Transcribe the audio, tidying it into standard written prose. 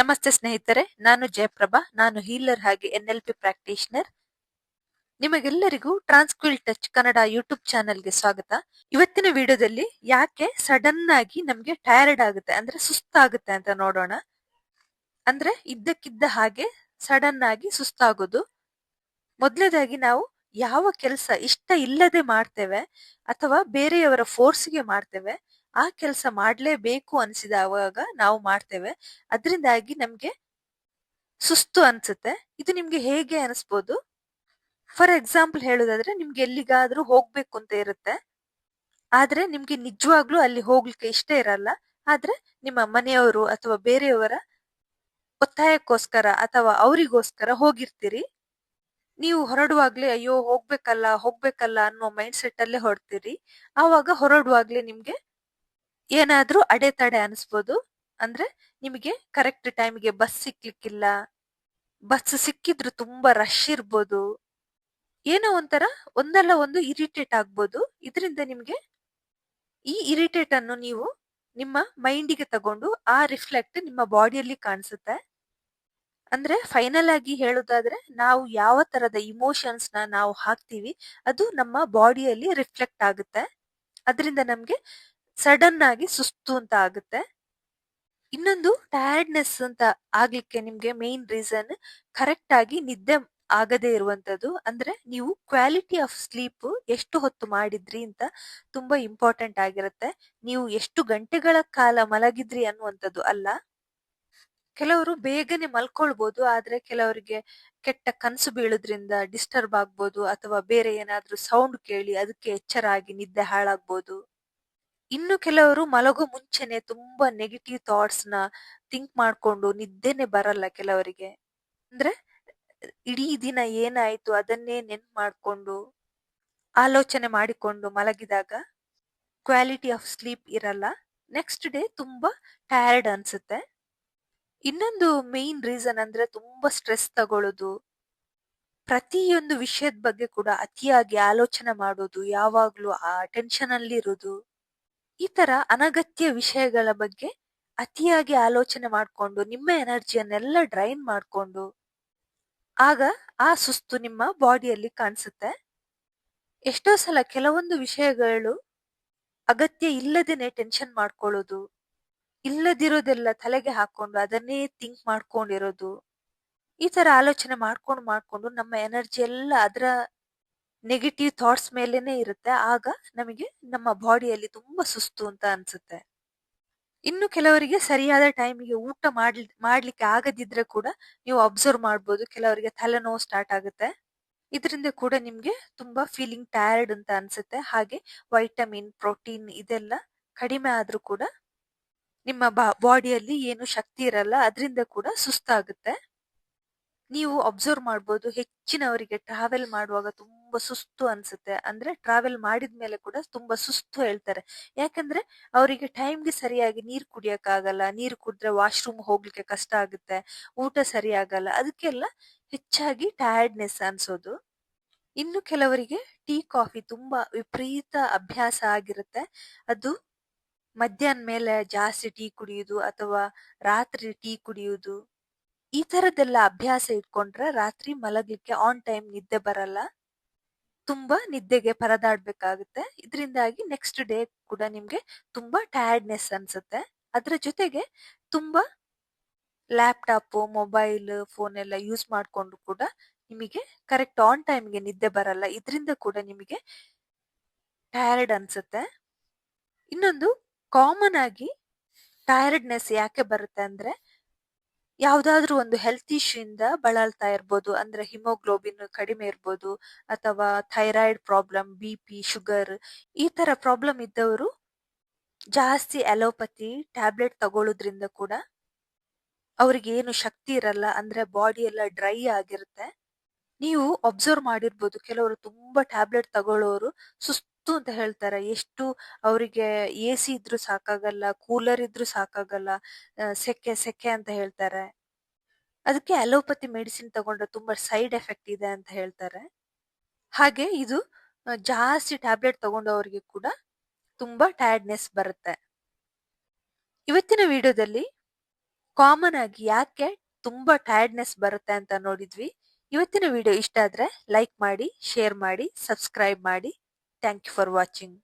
ನಮಸ್ತೆ ಸ್ನೇಹಿತರೆ, ನಾನು ಜಯಪ್ರಭಾ. ನಾನು ಹೀಲರ್ ಹಾಗೆ NLP ಪ್ರಾಕ್ಟೀಷನರ್. ನಿಮಗೆಲ್ಲರಿಗೂ ಟ್ರಾನ್ಸ್ಕ್ವಿಲ್ ಟಚ್ ಕನ್ನಡ ಯೂಟ್ಯೂಬ್ ಚಾನೆಲ್ಗೆ ಸ್ವಾಗತ. ಇವತ್ತಿನ ವಿಡಿಯೋದಲ್ಲಿ ಯಾಕೆ ಸಡನ್ ಆಗಿ ನಮ್ಗೆ ಟಯರ್ಡ್ ಆಗುತ್ತೆ ಅಂದ್ರೆ ಸುಸ್ತಾಗುತ್ತೆ ಅಂತ ನೋಡೋಣ. ಅಂದ್ರೆ ಇದ್ದಕ್ಕಿದ್ದ ಹಾಗೆ ಸಡನ್ ಆಗಿ ಸುಸ್ತಾಗೋದು. ಮೊದಲನೇದಾಗಿ ನಾವು ಯಾವ ಕೆಲಸ ಇಷ್ಟ ಇಲ್ಲದೆ ಮಾಡ್ತೇವೆ ಅಥವಾ ಬೇರೆಯವರ ಫೋರ್ಸ್ಗೆ ಮಾಡ್ತೇವೆ, ಆ ಕೆಲಸ ಮಾಡ್ಲೇಬೇಕು ಅನಿಸಿದವಾಗ ನಾವು ಮಾಡ್ತೇವೆ. ಅದರಿಂದಾಗಿ ನಮ್ಗೆ ಸುಸ್ತು ಅನ್ಸುತ್ತೆ. ಇದು ನಿಮ್ಗೆ ಹೇಗೆ ಅನಿಸ್ಬೋದು? ಫಾರ್ ಎಕ್ಸಾಂಪಲ್ ಹೇಳೋದಾದ್ರೆ, ನಿಮ್ಗೆ ಎಲ್ಲಿಗಾದ್ರೂ ಹೋಗ್ಬೇಕು ಅಂತ ಇರುತ್ತೆ, ಆದ್ರೆ ನಿಮ್ಗೆ ನಿಜವಾಗ್ಲೂ ಅಲ್ಲಿ ಹೋಗ್ಲಿಕ್ಕೆ ಇಷ್ಟ ಇರಲ್ಲ. ಆದ್ರೆ ನಿಮ್ಮ ಮನೆಯವರು ಅಥವಾ ಬೇರೆಯವರ ಒತ್ತಾಯಕ್ಕೋಸ್ಕರ ಅಥವಾ ಅವರಿಗೋಸ್ಕರ ಹೋಗಿರ್ತೀರಿ. ನೀವು ಹೊರಡುವಾಗ್ಲೇ ಅಯ್ಯೋ ಹೋಗ್ಬೇಕಲ್ಲ ಹೋಗ್ಬೇಕಲ್ಲ ಅನ್ನೋ ಮೈಂಡ್ ಸೆಟ್ ಅಲ್ಲೇ ಹೊರಡ್ತೀರಿ. ಆವಾಗ ಹೊರಡುವಾಗ್ಲೇ ನಿಮ್ಗೆ ಏನಾದ್ರೂ ಅಡೆತಡೆ ಅನಿಸ್ಬೋದು. ಅಂದ್ರೆ ನಿಮಗೆ ಕರೆಕ್ಟ್ ಟೈಮ್ಗೆ ಬಸ್ ಸಿಕ್ಲಿಕ್ಕಿಲ್ಲ, ಬಸ್ ಸಿಕ್ಕಿದ್ರು ತುಂಬಾ ರಶ್ ಇರ್ಬೋದು, ಏನೋ ಒಂಥರ ಒಂದಲ್ಲ ಒಂದು ಇರಿಟೇಟ್ ಆಗ್ಬೋದು. ಇದರಿಂದ ನಿಮ್ಗೆ ಈ ಇರಿಟೇಟ್ ಅನ್ನು ನೀವು ನಿಮ್ಮ ಮೈಂಡಿಗೆ ತಗೊಂಡು ಆ ರಿಫ್ಲೆಕ್ಟ್ ನಿಮ್ಮ ಬಾಡಿಯಲ್ಲಿ ಕಾಣಿಸುತ್ತೆ. ಅಂದ್ರೆ ಫೈನಲ್ ಆಗಿ ಹೇಳೋದಾದ್ರೆ, ನಾವು ಯಾವ ತರದ ಇಮೋಷನ್ಸ್ ನಾವು ಹಾಕ್ತಿವಿ ಅದು ನಮ್ಮ ಬಾಡಿಯಲ್ಲಿ ರಿಫ್ಲೆಕ್ಟ್ ಆಗುತ್ತೆ. ಅದರಿಂದ ನಮ್ಗೆ ಸಡನ್ ಆಗಿ ಸುಸ್ತು ಅಂತ ಆಗುತ್ತೆ. ಇನ್ನೊಂದು ಟಯರ್ಡ್ನೆಸ್ ಅಂತ ಆಗ್ಲಿಕ್ಕೆ ನಿಮ್ಗೆ ಮೇನ್ ರೀಸನ್ ಕರೆಕ್ಟ್ ಆಗಿ ನಿದ್ದೆ ಆಗದೇ ಇರುವಂತದ್ದು. ಅಂದ್ರೆ ನೀವು ಕ್ವಾಲಿಟಿ ಆಫ್ ಸ್ಲೀಪ್ ಎಷ್ಟು ಹೊತ್ತು ಮಾಡಿದ್ರಿ ಅಂತ ತುಂಬಾ ಇಂಪಾರ್ಟೆಂಟ್ ಆಗಿರುತ್ತೆ. ನೀವು ಎಷ್ಟು ಗಂಟೆಗಳ ಕಾಲ ಮಲಗಿದ್ರಿ ಅನ್ನುವಂಥದ್ದು ಅಲ್ಲ. ಕೆಲವರು ಬೇಗನೆ ಮಲ್ಕೊಳ್ಬಹುದು, ಆದ್ರೆ ಕೆಲವರಿಗೆ ಕೆಟ್ಟ ಕನಸು ಬೀಳೋದ್ರಿಂದ ಡಿಸ್ಟರ್ಬ್ ಆಗ್ಬೋದು, ಅಥವಾ ಬೇರೆ ಏನಾದ್ರೂ ಸೌಂಡ್ ಕೇಳಿ ಅದಕ್ಕೆ ಎಚ್ಚರ ಆಗಿ ನಿದ್ದೆ ಹಾಳಾಗ್ಬೋದು. ಇನ್ನು ಕೆಲವರು ಮಲಗೋ ಮುಂಚೆನೆ ತುಂಬಾ ನೆಗೆಟಿವ್ ಥಾಟ್ಸ್ ನ ಥಿಂಕ್ ಮಾಡ್ಕೊಂಡು ನಿದ್ದೆನೆ ಬರಲ್ಲ ಕೆಲವರಿಗೆ. ಅಂದ್ರೆ ಇಡೀ ದಿನ ಏನಾಯ್ತು ಅದನ್ನೇ ನೆನ್ಪು ಮಾಡ್ಕೊಂಡು ಆಲೋಚನೆ ಮಾಡಿಕೊಂಡು ಮಲಗಿದಾಗ ಕ್ವಾಲಿಟಿ ಆಫ್ ಸ್ಲೀಪ್ ಇರಲ್ಲ. ನೆಕ್ಸ್ಟ್ ಡೇ ತುಂಬಾ ಟಯರ್ಡ್ ಅನ್ಸುತ್ತೆ. ಇನ್ನೊಂದು ಮೇನ್ ರೀಸನ್ ಅಂದ್ರೆ ತುಂಬಾ ಸ್ಟ್ರೆಸ್ ತಗೊಳ್ಳೋದು, ಪ್ರತಿಯೊಂದು ವಿಷಯದ ಬಗ್ಗೆ ಕೂಡ ಅತಿಯಾಗಿ ಆಲೋಚನೆ ಮಾಡೋದು, ಯಾವಾಗ್ಲೂ ಆ ಟೆನ್ಷನ್ ಅಲ್ಲಿ ಇರೋದು. ಈ ತರ ಅನಗತ್ಯ ವಿಷಯಗಳ ಬಗ್ಗೆ ಅತಿಯಾಗಿ ಆಲೋಚನೆ ಮಾಡ್ಕೊಂಡು ನಿಮ್ಮ ಎನರ್ಜಿಯನ್ನೆಲ್ಲ ಡ್ರೈನ್ ಮಾಡ್ಕೊಂಡು ಆಗ ಆ ಸುಸ್ತು ನಿಮ್ಮ ಬಾಡಿಯಲ್ಲಿ ಕಾಣಿಸುತ್ತೆ. ಎಷ್ಟೋ ಸಲ ಕೆಲವೊಂದು ವಿಷಯಗಳು ಅಗತ್ಯ ಇಲ್ಲದೇನೆ ಟೆನ್ಷನ್ ಮಾಡ್ಕೊಳ್ಳೋದು, ಇಲ್ಲದಿರೋದೆಲ್ಲ ತಲೆಗೆ ಹಾಕೊಂಡು ಅದನ್ನೇ ಥಿಂಕ್ ಮಾಡ್ಕೊಂಡಿರೋದು, ಈ ತರ ಆಲೋಚನೆ ಮಾಡ್ಕೊಂಡು ನಮ್ಮ ಎನರ್ಜಿ ಎಲ್ಲ ಅದರ ನೆಗೆಟಿವ್ ಥಾಟ್ಸ್ ಮೇಲೇನೆ ಇರುತ್ತೆ. ಆಗ ನಮಗೆ ನಮ್ಮ ಬಾಡಿಯಲ್ಲಿ ತುಂಬಾ ಸುಸ್ತು ಅಂತ ಅನ್ಸುತ್ತೆ. ಇನ್ನು ಕೆಲವರಿಗೆ ಸರಿಯಾದ ಟೈಮಿಗೆ ಊಟ ಮಾಡ್ಲಿಕ್ಕೆ ಆಗದಿದ್ರೆ ಕೂಡ ನೀವು ಅಬ್ಸರ್ವ್ ಮಾಡ್ಬೋದು, ಕೆಲವರಿಗೆ ತಲೆನೋವು ಸ್ಟಾರ್ಟ್ ಆಗುತ್ತೆ. ಇದರಿಂದ ಕೂಡ ನಿಮ್ಗೆ ತುಂಬಾ ಫೀಲಿಂಗ್ ಟಯರ್ಡ್ ಅಂತ ಅನ್ಸುತ್ತೆ. ಹಾಗೆ ವೈಟಮಿನ್, ಪ್ರೋಟೀನ್ ಇದೆಲ್ಲ ಕಡಿಮೆ ಆದ್ರೂ ಕೂಡ ನಿಮ್ಮ ಬಾಡಿಯಲ್ಲಿ ಏನು ಶಕ್ತಿ ಇರಲ್ಲ, ಅದರಿಂದ ಕೂಡ ಸುಸ್ತಾಗುತ್ತೆ. ನೀವು ಅಬ್ಸರ್ವ್ ಮಾಡ್ಬೋದು, ಹೆಚ್ಚಿನವರಿಗೆ ಟ್ರಾವೆಲ್ ಮಾಡುವಾಗ ತುಂಬಾ ಸುಸ್ತು ಅನ್ಸುತ್ತೆ. ಅಂದ್ರೆ ಟ್ರಾವೆಲ್ ಮಾಡಿದ್ಮೇಲೆ ಕೂಡ ತುಂಬಾ ಸುಸ್ತು ಹೇಳ್ತಾರೆ. ಯಾಕಂದ್ರೆ ಅವರಿಗೆ ಟೈಮ್ಗೆ ಸರಿಯಾಗಿ ನೀರ್ ಕುಡಿಯಕ್ಕಾಗಲ್ಲ, ನೀರು ಕುಡಿದ್ರೆ ವಾಶ್ರೂಮ್ ಹೋಗ್ಲಿಕ್ಕೆ ಕಷ್ಟ ಆಗುತ್ತೆ, ಊಟ ಸರಿ ಆಗಲ್ಲ, ಅದಕ್ಕೆಲ್ಲ ಹೆಚ್ಚಾಗಿ ಟಯರ್ಡ್ನೆಸ್ ಅನ್ಸೋದು. ಇನ್ನು ಕೆಲವರಿಗೆ ಟೀ ಕಾಫಿ ತುಂಬಾ ವಿಪರೀತ ಅಭ್ಯಾಸ ಆಗಿರುತ್ತೆ. ಅದು ಮಧ್ಯಾಹ್ನ ಮೇಲೆ ಜಾಸ್ತಿ ಟೀ ಕುಡಿಯುವುದು ಅಥವಾ ರಾತ್ರಿ ಟೀ ಕುಡಿಯುವುದು, ಈ ತರದೆಲ್ಲ ಅಭ್ಯಾಸ ಇಟ್ಕೊಂಡ್ರೆ ರಾತ್ರಿ ಮಲಗ್ಲಿಕ್ಕೆ ಆನ್ ಟೈಮ್ ನಿದ್ದೆ ಬರಲ್ಲ, ತುಂಬಾ ನಿದ್ದೆಗೆ ಪರದಾಡ್ಬೇಕಾಗುತ್ತೆ. ಇದರಿಂದಾಗಿ ನೆಕ್ಸ್ಟ್ ಡೇ ಕೂಡ ನಿಮ್ಗೆ ತುಂಬಾ ಟಯರ್ಡ್ನೆಸ್ ಅನ್ಸುತ್ತೆ. ಅದ್ರ ಜೊತೆಗೆ ತುಂಬಾ ಲ್ಯಾಪ್ಟಾಪ್, ಮೊಬೈಲ್, ಫೋನ್ ಎಲ್ಲ ಯೂಸ್ ಮಾಡ್ಕೊಂಡು ಕೂಡ ನಿಮಗೆ ಕರೆಕ್ಟ್ ಆನ್ ಟೈಮ್ಗೆ ನಿದ್ದೆ ಬರಲ್ಲ. ಇದರಿಂದ ಕೂಡ ನಿಮಗೆ ಟಯರ್ಡ್ ಅನ್ಸುತ್ತೆ. ಇನ್ನೊಂದು ಕಾಮನ್ ಆಗಿ ಟಯರ್ಡ್ನೆಸ್ ಯಾಕೆ ಬರುತ್ತೆ ಅಂದ್ರೆ, ಯಾವ್ದಾದ್ರು ಒಂದು ಹೆಲ್ತ್ ಇಶ್ಯೂ ಇಂದ ಬಳಲ್ತಾ ಇರ್ಬೋದು. ಅಂದ್ರೆ ಹಿಮೋಗ್ಲೋಬಿನ್ ಕಡಿಮೆ ಇರ್ಬೋದು, ಅಥವಾ ಥೈರಾಯ್ಡ್ ಪ್ರಾಬ್ಲಮ್, BP, ಶುಗರ್, ಈ ತರ ಪ್ರಾಬ್ಲಮ್ ಇದ್ದವರು ಜಾಸ್ತಿ ಅಲೋಪತಿ ಟ್ಯಾಬ್ಲೆಟ್ ತಗೊಳ್ಳೋದ್ರಿಂದ ಕೂಡ ಅವ್ರಿಗೆ ಏನು ಶಕ್ತಿ ಇರಲ್ಲ. ಅಂದ್ರೆ ಬಾಡಿ ಎಲ್ಲ ಡ್ರೈ ಆಗಿರುತ್ತೆ. ನೀವು ಅಬ್ಸರ್ವ್ ಮಾಡಿರ್ಬೋದು, ಕೆಲವರು ತುಂಬಾ ಟ್ಯಾಬ್ಲೆಟ್ ತಗೊಳ್ಳೋರು ಸುಸ್ತು ಅಂತ ಹೇಳ್ತಾರೆ. ಎಷ್ಟು ಅವರಿಗೆ AC ಇದ್ರೂ ಸಾಕಾಗಲ್ಲ, ಕೂಲರ್ ಇದ್ರೂ ಸಾಕಾಗಲ್ಲ, ಸೆಕೆ ಸೆಕೆ ಅಂತ ಹೇಳ್ತಾರೆ. ಅದಕ್ಕೆ ಅಲೋಪತಿ ಮೆಡಿಸಿನ್ ತಗೊಂಡ್ರೆ ತುಂಬಾ ಸೈಡ್ ಎಫೆಕ್ಟ್ ಇದೆ ಅಂತ ಹೇಳ್ತಾರೆ. ಹಾಗೆ ಇದು ಜಾಸ್ತಿ ಟ್ಯಾಬ್ಲೆಟ್ ತಗೊಂಡವರಿಗೆ ಕೂಡ ತುಂಬಾ ಟಯರ್ಡ್ನೆಸ್ ಬರುತ್ತೆ. ಇವತ್ತಿನ ವಿಡಿಯೋದಲ್ಲಿ ಕಾಮನ್ ಆಗಿ ಯಾಕೆ ತುಂಬಾ ಟಯರ್ಡ್ನೆಸ್ ಬರುತ್ತೆ ಅಂತ ನೋಡಿದ್ವಿ. ಇವತ್ತಿನ ವಿಡಿಯೋ ಇಷ್ಟ ಆದ್ರೆ ಲೈಕ್ ಮಾಡಿ, ಶೇರ್ ಮಾಡಿ, ಸಬ್ಸ್ಕ್ರೈಬ್ ಮಾಡಿ. Thank you for watching.